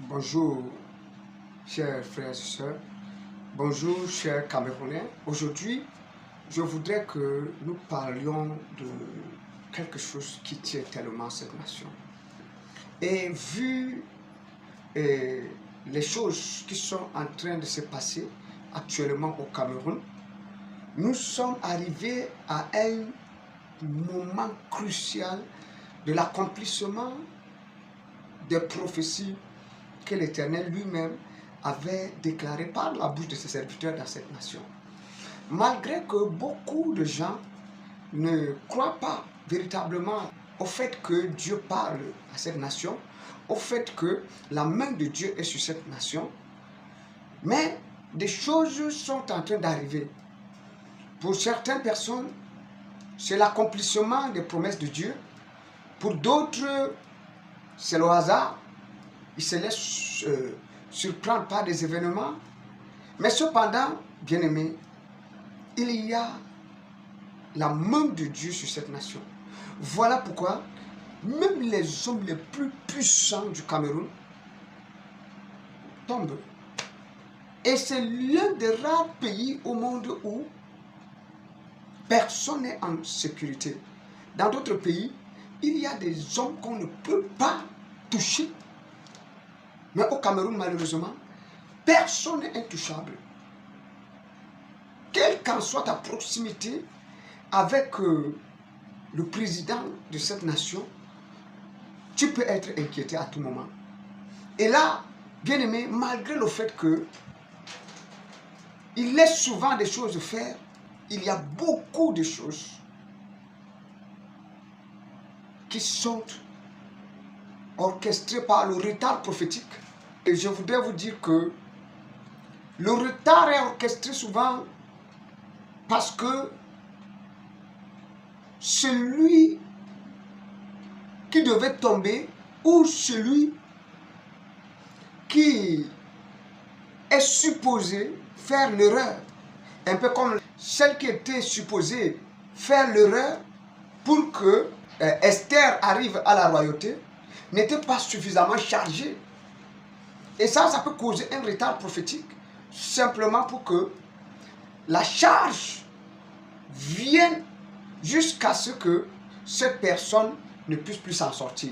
Bonjour, chers frères et sœurs. Bonjour, chers Camerounais. Aujourd'hui, je voudrais que nous parlions de quelque chose qui tient tellement cette nation. Et vu les choses qui sont en train de se passer actuellement au Cameroun, nous sommes arrivés à un moment crucial de l'accomplissement des prophéties que l'Éternel lui-même avait déclaré par la bouche de ses serviteurs dans cette nation. Malgré que beaucoup de gens ne croient pas véritablement au fait que Dieu parle à cette nation, au fait que la main de Dieu est sur cette nation, mais des choses sont en train d'arriver. Pour certaines personnes, c'est l'accomplissement des promesses de Dieu. Pour d'autres, c'est le hasard. Ils se laissent surprendre par des événements. Mais cependant, bien-aimés, il y a la main de Dieu sur cette nation. Voilà pourquoi même les hommes les plus puissants du Cameroun tombent. Et c'est l'un des rares pays au monde où personne n'est en sécurité. Dans d'autres pays, il y a des hommes qu'on ne peut pas toucher. Mais au Cameroun, malheureusement, personne n'est intouchable. Quelle qu'en soit ta proximité avec le président de cette nation, tu peux être inquiété à tout moment. Et là, bien aimé, malgré le fait que il laisse souvent des choses faire, il y a beaucoup de choses qui sont orchestrées par le retard prophétique. Et je voudrais vous dire que le retard est orchestré souvent parce que celui qui devait tomber ou celui qui est supposé faire l'erreur, un peu comme celle qui était supposée faire l'erreur pour que Esther arrive à la royauté, n'était pas suffisamment chargée. Et ça peut causer un retard prophétique, simplement pour que la charge vienne jusqu'à ce que cette personne ne puisse plus s'en sortir.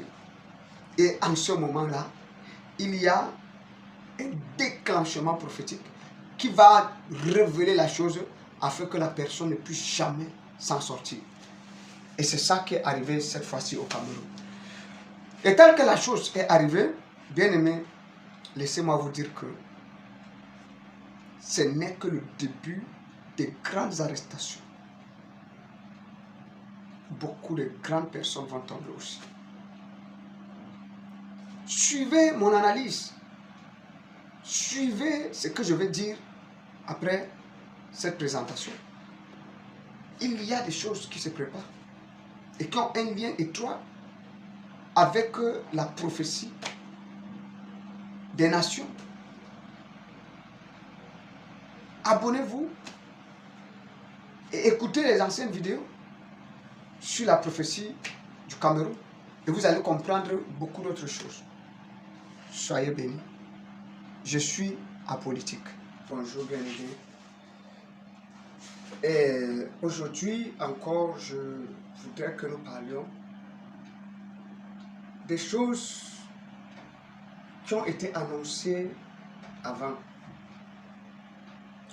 Et en ce moment-là, il y a un déclenchement prophétique qui va révéler la chose afin que la personne ne puisse jamais s'en sortir. Et c'est ça qui est arrivé cette fois-ci au Cameroun. Et tel que la chose est arrivée, bien aimé, laissez-moi vous dire que ce n'est que le début des grandes arrestations. Beaucoup de grandes personnes vont tomber aussi. Suivez mon analyse. Suivez ce que je vais dire après cette présentation. Il y a des choses qui se préparent et qui ont un lien étroit avec la prophétie des nations. Abonnez-vous et écoutez les anciennes vidéos sur la prophétie du Cameroun et vous allez comprendre beaucoup d'autres choses. Soyez bénis. Je suis apolitique. Bonjour, bien-aimés. Et aujourd'hui encore, je voudrais que nous parlions des choses qui ont été annoncées avant.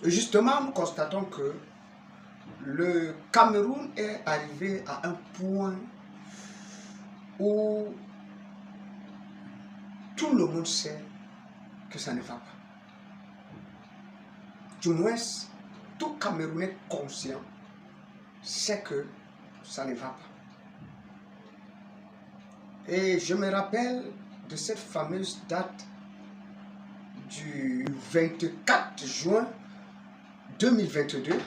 Et justement, nous constatons que le Cameroun est arrivé à un point où tout le monde sait que ça ne va pas. Du moins, tout Camerounais conscient sait que ça ne va pas. Et je me rappelle de cette fameuse date du 24 juin 2022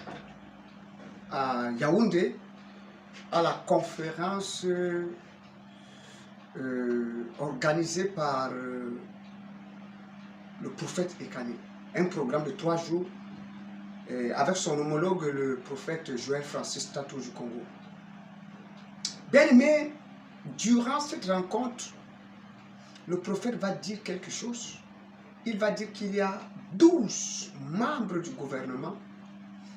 à Yaoundé, à la conférence organisée par le prophète Ekane. Un programme de 3 jours avec son homologue, le prophète Joël Francis Tato du Congo. Bien aimé, durant cette rencontre, le prophète va dire quelque chose. Il va dire qu'il y a 12 membres du gouvernement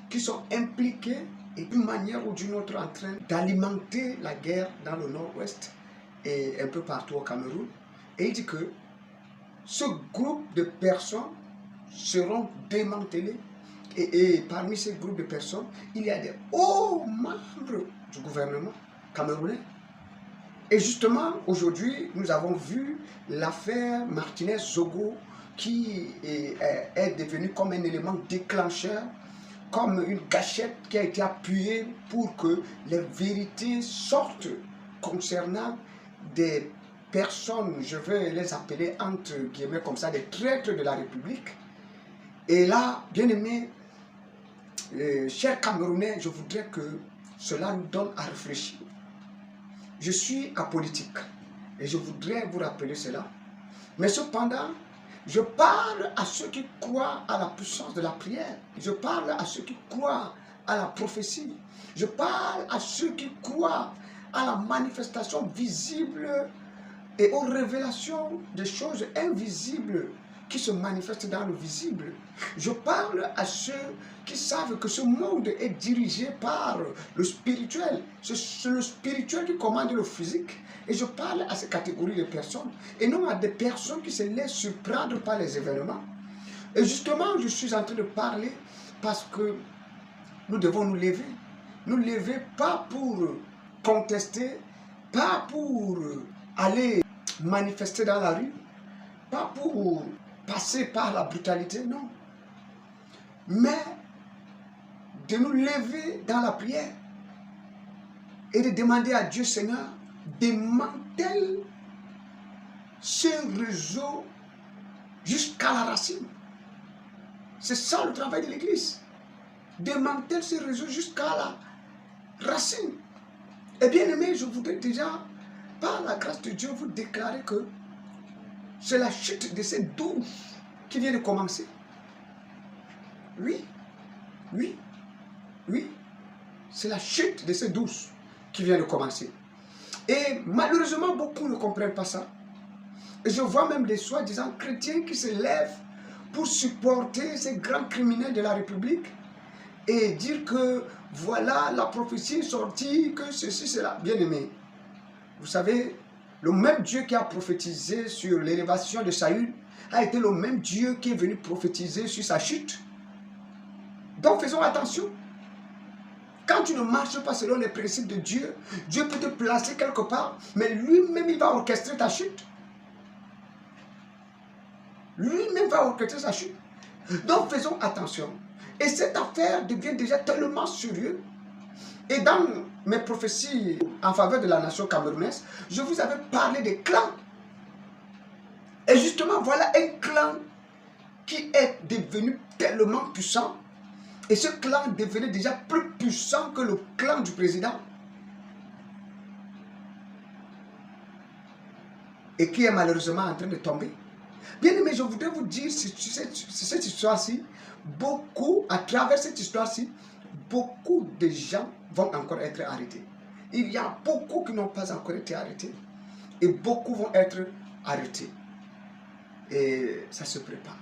qui sont impliqués et d'une manière ou d'une autre en train d'alimenter la guerre dans le nord-ouest et un peu partout au Cameroun. Et il dit que ce groupe de personnes seront démantelés. Et parmi ces groupes de personnes, il y a des hauts membres du gouvernement camerounais. Et justement, aujourd'hui, nous avons vu l'affaire Martinez-Zogo qui est devenue comme un élément déclencheur, comme une gâchette qui a été appuyée pour que les vérités sortent concernant des personnes, je vais les appeler entre guillemets comme ça, des traîtres de la République. Et là, bien aimé, chers Camerounais, je voudrais que cela nous donne à réfléchir. Je suis apolitique et je voudrais vous rappeler cela. Mais cependant, je parle à ceux qui croient à la puissance de la prière. Je parle à ceux qui croient à la prophétie. Je parle à ceux qui croient à la manifestation visible et aux révélations des choses invisibles qui se manifestent dans le visible. Je parle à ceux qui savent que ce monde est dirigé par le spirituel. C'est le spirituel qui commande le physique. Et je parle à ces catégories de personnes et non à des personnes qui se laissent surprendre par les événements. Et justement, je suis en train de parler parce que nous devons nous lever. Nous lever pas pour contester, pas pour aller manifester dans la rue, pas pour passer par la brutalité, non. Mais de nous lever dans la prière et de demander à Dieu, Seigneur, démantèle ce réseau jusqu'à la racine. C'est ça le travail de l'Église. Démantèle ce réseau jusqu'à la racine. Et bien aimé, je voudrais déjà, par la grâce de Dieu, vous déclarer que c'est la chute de ces 12 qui vient de commencer. Oui, oui, oui. C'est la chute de ces 12 qui vient de commencer. Et malheureusement, beaucoup ne comprennent pas ça. Et je vois même des soi-disant chrétiens qui se lèvent pour supporter ces grands criminels de la République et dire que voilà la prophétie sortie, que ceci, cela. Bien aimé, vous savez, le même Dieu qui a prophétisé sur l'élévation de Saül a été le même Dieu qui est venu prophétiser sur sa chute. Donc faisons attention. Quand tu ne marches pas selon les principes de Dieu, Dieu peut te placer quelque part, mais lui-même il va orchestrer ta chute. Lui-même va orchestrer sa chute. Donc faisons attention. Et cette affaire devient déjà tellement sérieuse. Et dans mes prophéties en faveur de la nation camerounaise, je vous avais parlé des clans. Et justement, voilà un clan qui est devenu tellement puissant. Et ce clan devenait déjà plus puissant que le clan du président. Et qui est malheureusement en train de tomber. Bien aimé, je voudrais vous dire, cette histoire-ci, beaucoup, à travers cette histoire-ci, beaucoup de gens vont encore être arrêtés. Il y a beaucoup qui n'ont pas encore été arrêtés. Et beaucoup vont être arrêtés. Et ça se prépare,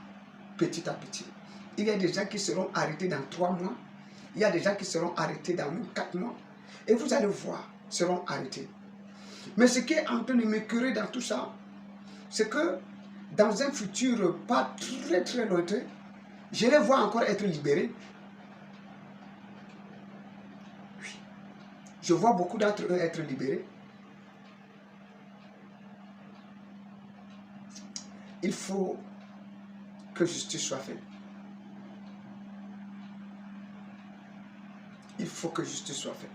petit à petit. Il y a des gens qui seront arrêtés dans 3 mois. Il y a des gens qui seront arrêtés dans 4 mois. Et vous allez voir, seront arrêtés. Mais ce qui est en train de m'écœurer dans tout ça, c'est que dans un futur pas très très lointain, je les vois encore être libérés. Oui. Je vois beaucoup d'entre eux être libérés. Il faut que justice soit faite. Il faut que justice soit faite.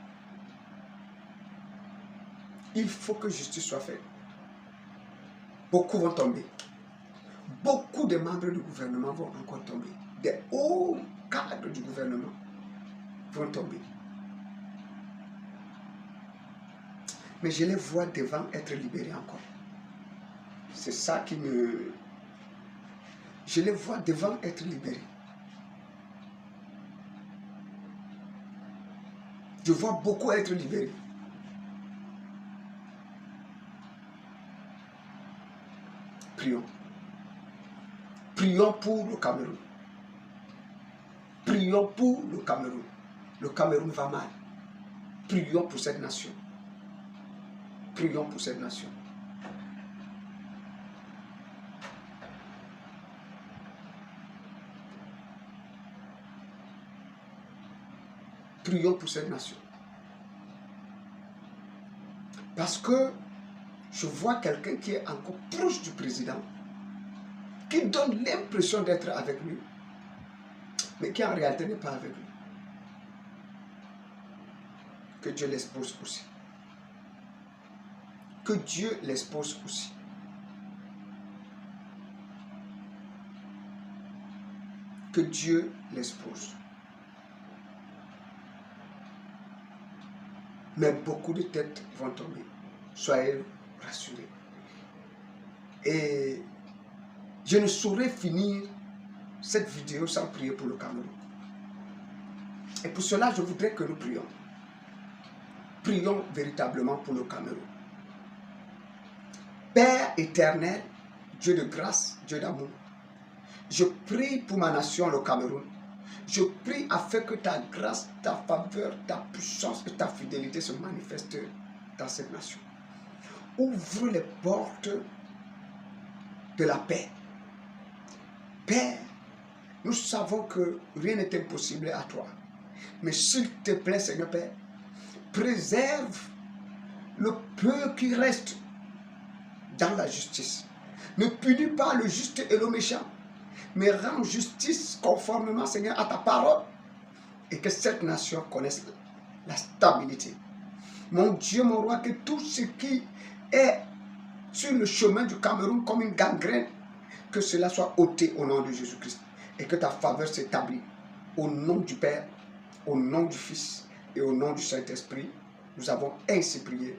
Il faut que justice soit faite. Beaucoup vont tomber. Beaucoup de membres du gouvernement vont encore tomber. Des hauts cadres du gouvernement vont tomber. Mais je les vois devant être libérés encore. C'est ça qui me... Je les vois devant être libérés. Je vois beaucoup être libérés. prions. Prions pour le Cameroun. Prions pour le Cameroun. Le Cameroun va mal. Prions pour cette nation. Prions pour cette nation. Prions pour cette nation. Parce que je vois quelqu'un qui est encore proche du président, qui donne l'impression d'être avec lui, mais qui en réalité n'est pas avec lui. Que Dieu l'expose aussi. Que Dieu l'expose aussi. Que Dieu l'expose. Mais beaucoup de têtes vont tomber. Soyez rassurés. Et je ne saurais finir cette vidéo sans prier pour le Cameroun. Et pour cela, je voudrais que nous prions. Prions véritablement pour le Cameroun. Père éternel, Dieu de grâce, Dieu d'amour, je prie pour ma nation, le Cameroun. Je prie afin que ta grâce, ta faveur, ta puissance et ta fidélité se manifestent dans cette nation. Ouvre les portes de la paix. Père, nous savons que rien n'est impossible à toi. Mais s'il te plaît, Seigneur Père, préserve le peu qui reste dans la justice. Ne punis pas le juste et le méchant, mais rends justice conformément, Seigneur, à ta parole, et que cette nation connaisse la stabilité. Mon Dieu, mon roi, que tout ce qui est sur le chemin du Cameroun comme une gangrène, que cela soit ôté au nom de Jésus-Christ, et que ta faveur s'établisse au nom du Père, au nom du Fils et au nom du Saint-Esprit. Nous avons ainsi prié.